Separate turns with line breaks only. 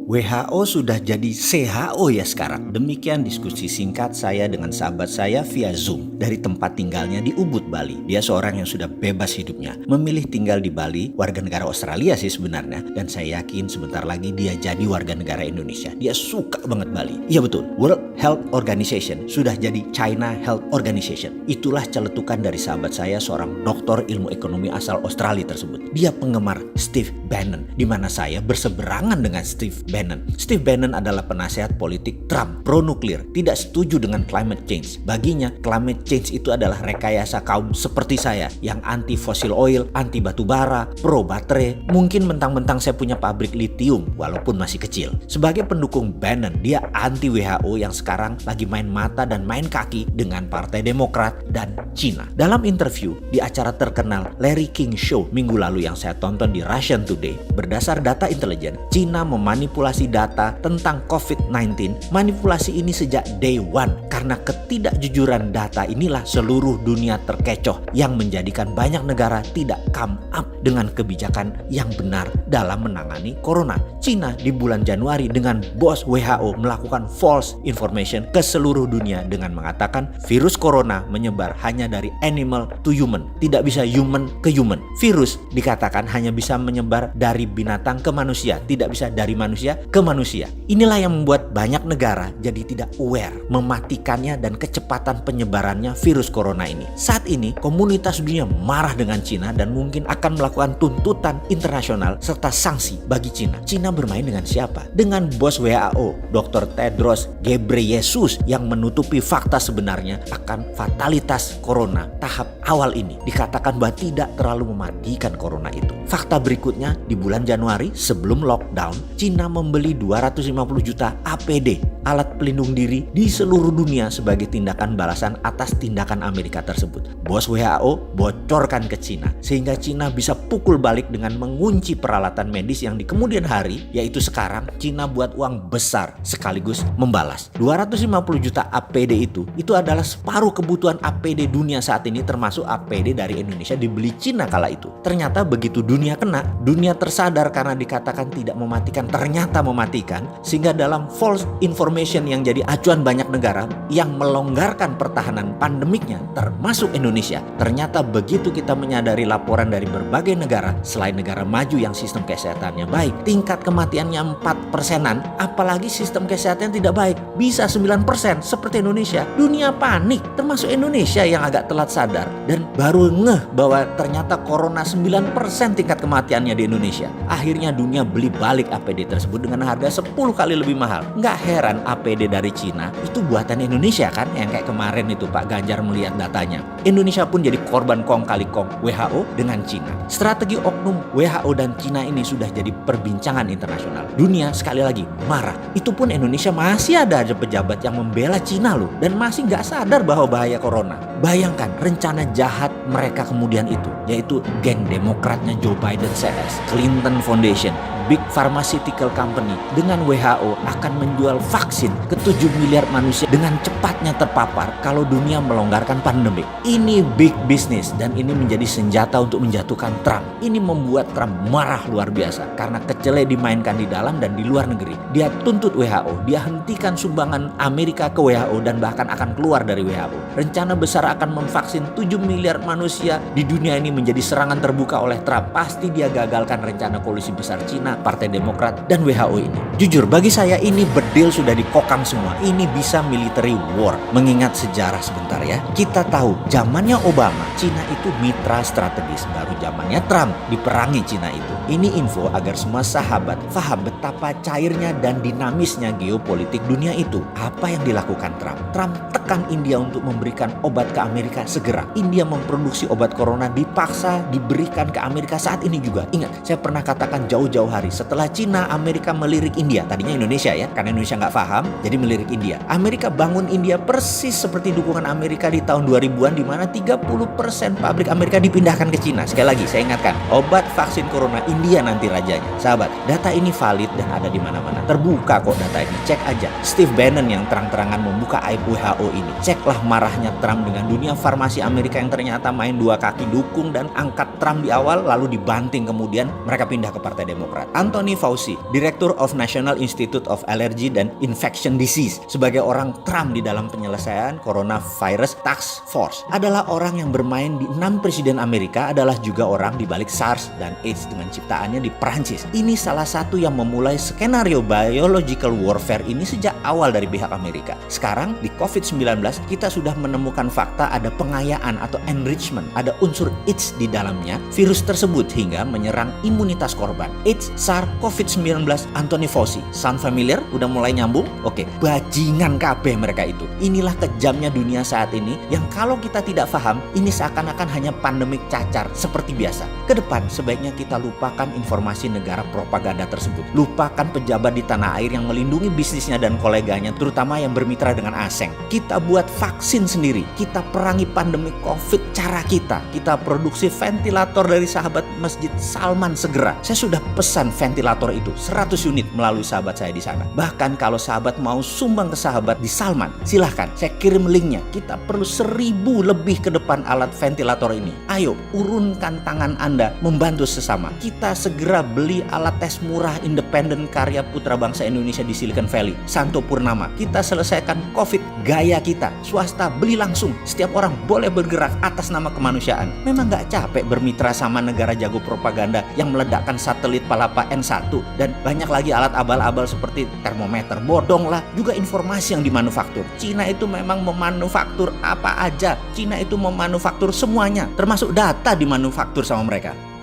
WHO sudah jadi CHO ya sekarang. Demikian diskusi singkat saya dengan sahabat saya via Zoom dari tempat tinggalnya di Ubud, Bali. Dia seorang yang sudah bebas hidupnya, memilih tinggal di Bali, warga negara Australia sih sebenarnya. Dan saya yakin sebentar lagi dia jadi warga negara Indonesia. Dia suka banget Bali. Iya betul, World Health Organization sudah jadi China Health Organization. Itulah celetukan dari sahabat saya, seorang doktor ilmu ekonomi asal Australia tersebut. Dia penggemar Steve Bannon, di mana saya berseberangan dengan Steve Bannon. Steve Bannon adalah penasihat politik Trump, pro nuklir, tidak setuju dengan climate change. Baginya, climate change itu adalah rekayasa kaum seperti saya yang anti fossil oil, anti batu bara, pro baterai. Mungkin mentang-mentang saya punya pabrik lithium walaupun masih kecil. Sebagai pendukung Bannon, dia anti WHO yang sekarang lagi main mata dan main kaki dengan Partai Demokrat dan Cina. Dalam interview di acara terkenal Larry King Show minggu lalu yang saya tonton di Russian Today, berdasar data intelijen, Cina memanipulasi data tentang COVID-19. Manipulasi ini sejak day one, karena ketidakjujuran data inilah seluruh dunia terkecoh yang menjadikan banyak negara tidak come up dengan kebijakan yang benar dalam menangani corona. Cina di bulan Januari dengan bos WHO melakukan false information ke seluruh dunia dengan mengatakan virus corona menyebar hanya dari animal to human, tidak bisa human ke human. Virus dikatakan hanya bisa menyebar dari binatang ke manusia, tidak bisa dari manusia ke manusia. Inilah yang membuat banyak negara jadi tidak aware mematikannya dan kecepatan penyebarannya virus corona ini. Saat ini komunitas dunia marah dengan Cina dan mungkin akan melakukan tuntutan internasional serta sanksi bagi Cina. Cina bermain dengan siapa? Dengan bos WHO, Dr. Tedros Ghebreyesus, yang menutupi fakta sebenarnya akan fatalitas corona tahap awal ini. Dikatakan bahwa tidak terlalu mematikan corona itu. Fakta berikutnya, di bulan Januari sebelum lockdown, Cina membeli 250 juta APD, alat pelindung diri, di seluruh dunia sebagai tindakan balasan atas tindakan Amerika tersebut. Bos WHO bocorkan ke Cina sehingga Cina bisa pukul balik dengan mengunci peralatan medis yang di kemudian hari, yaitu sekarang Cina buat uang besar sekaligus membalas. 250 juta APD itu adalah separuh kebutuhan APD dunia saat ini, termasuk APD dari Indonesia dibeli Cina kala itu. Ternyata begitu dunia kena, dunia tersadar karena dikatakan tidak mematikan, ternyata mematikan, sehingga dalam false information yang jadi acuan banyak negara yang melonggarkan pertahanan pandemiknya termasuk Indonesia. Ternyata begitu kita menyadari laporan dari berbagai negara selain negara maju yang sistem kesehatannya baik, tingkat kematiannya 4%-an, apalagi sistem kesehatan tidak baik bisa 9% seperti Indonesia. Dunia panik, termasuk Indonesia yang agak telat sadar dan baru ngeh bahwa ternyata corona 9% tingkat kematiannya di Indonesia. Akhirnya dunia beli balik APD tersebut dengan harga 10 kali lebih mahal. Nggak heran APD dari Cina itu buatan Indonesia kan, yang kayak kemarin itu Pak Ganjar melihat datanya. Indonesia pun jadi korban kong kali kong WHO dengan Cina. Strategi oknum WHO dan Cina ini sudah jadi perbincangan internasional. Dunia sekali lagi marah. Itu pun Indonesia masih ada aja pejabat yang membela Cina loh, dan masih nggak sadar bahwa bahaya corona. Bayangkan rencana jahat mereka kemudian itu, yaitu geng demokratnya Joe Biden CS, Clinton Foundation, big pharmaceutical company dengan WHO akan menjual vaksin ke 7 miliar manusia dengan cepatnya terpapar kalau dunia melonggarkan pandemik. Ini big business dan ini menjadi senjata untuk menjatuhkan Trump. Ini membuat Trump marah luar biasa karena kecele dimainkan di dalam dan di luar negeri. Dia tuntut WHO, dia hentikan sumbangan Amerika ke WHO dan bahkan akan keluar dari WHO. Rencana besar akan memvaksin 7 miliar manusia di dunia ini menjadi serangan terbuka oleh Trump. Pasti dia gagalkan rencana koalisi besar Cina, Partai Demokrat, dan WHO ini. Jujur, bagi saya ini bedil sudah dikokang semua. Ini bisa military war. Mengingat sejarah sebentar ya. Kita tahu, zamannya Obama, Cina itu mitra strategis. Baru zamannya Trump, diperangi Cina itu. Ini info agar semua sahabat paham betapa cairnya dan dinamisnya geopolitik dunia itu. Apa yang dilakukan Trump? Trump tekan India untuk memberikan obat ke Amerika segera. India memproduksi obat corona dipaksa diberikan ke Amerika saat ini juga. Ingat, saya pernah katakan jauh-jauh hari setelah Cina, Amerika melirik India. Tadinya Indonesia ya, karena Indonesia nggak paham, jadi melirik India. Amerika bangun India persis seperti dukungan Amerika di tahun 2000-an, di mana 30% pabrik Amerika dipindahkan ke Cina. Sekali lagi, saya ingatkan, obat vaksin corona India nanti rajanya. Sahabat, data ini valid dan ada di mana-mana. Terbuka kok data ini, cek aja. Steve Bannon yang terang-terangan membuka aib WHO ini. Ceklah marahnya Trump dengan dunia farmasi Amerika yang ternyata main dua kaki dukung dan angkat Trump di awal lalu dibanting kemudian mereka pindah ke Partai Demokrat. Anthony Fauci, Director of National Institute of Allergy and Infection Disease, sebagai orang Trump di dalam penyelesaian Coronavirus Task Force, adalah orang yang bermain di 6 presiden Amerika, adalah juga orang di balik SARS dan AIDS dengan ciptaannya di Perancis. Ini salah satu yang memulai skenario biological warfare ini sejak awal dari pihak Amerika. Sekarang di COVID-19 kita sudah menemukan fakta ada pengayaan atau enrichment, ada unsur AIDS di dalamnya virus tersebut hingga menyerang imunitas korban. AIDS, SARS, COVID-19, Anthony Fauci. Sound familiar? Udah mulai nyambung? Oke, bajingan kabeh mereka itu. Inilah kejamnya dunia saat ini yang kalau kita tidak paham, ini seakan-akan hanya pandemik cacar seperti biasa. Kedepan sebaiknya kita lupakan informasi negara propaganda tersebut. Lupakan pejabat di tanah air yang melindungi bisnisnya dan koleganya, terutama yang bermitra dengan asing. Kita buat vaksin sendiri. Kita perangi pandemi COVID cara kita. Kita produksi ventilator dari sahabat Masjid Salman segera. Saya sudah pesan ventilator itu 100 unit melalui sahabat saya di sana. Bahkan kalau sahabat mau sumbang ke sahabat di Salman, silahkan saya kirim linknya. Kita perlu 1000 lebih ke depan alat ventilator ini. Ayo urunkan tangan Anda membantu sesama. Kita segera beli alat tes murah independen karya putra bangsa Indonesia di Silicon Valley, Santo Purnama. Kita selesaikan COVID gaya kita. Swasta beli langsung. Setiap orang boleh bergerak atas nama kemanusiaan. Memang gak capek bermitra sama negara jago propaganda yang meledakkan satelit Palapa N1 dan banyak lagi alat abal-abal seperti termometer. Bodong lah, juga informasi yang dimanufaktur. Cina itu memang memanufaktur apa aja. Cina itu memanufaktur semuanya, termasuk data dimanufaktur sama mereka.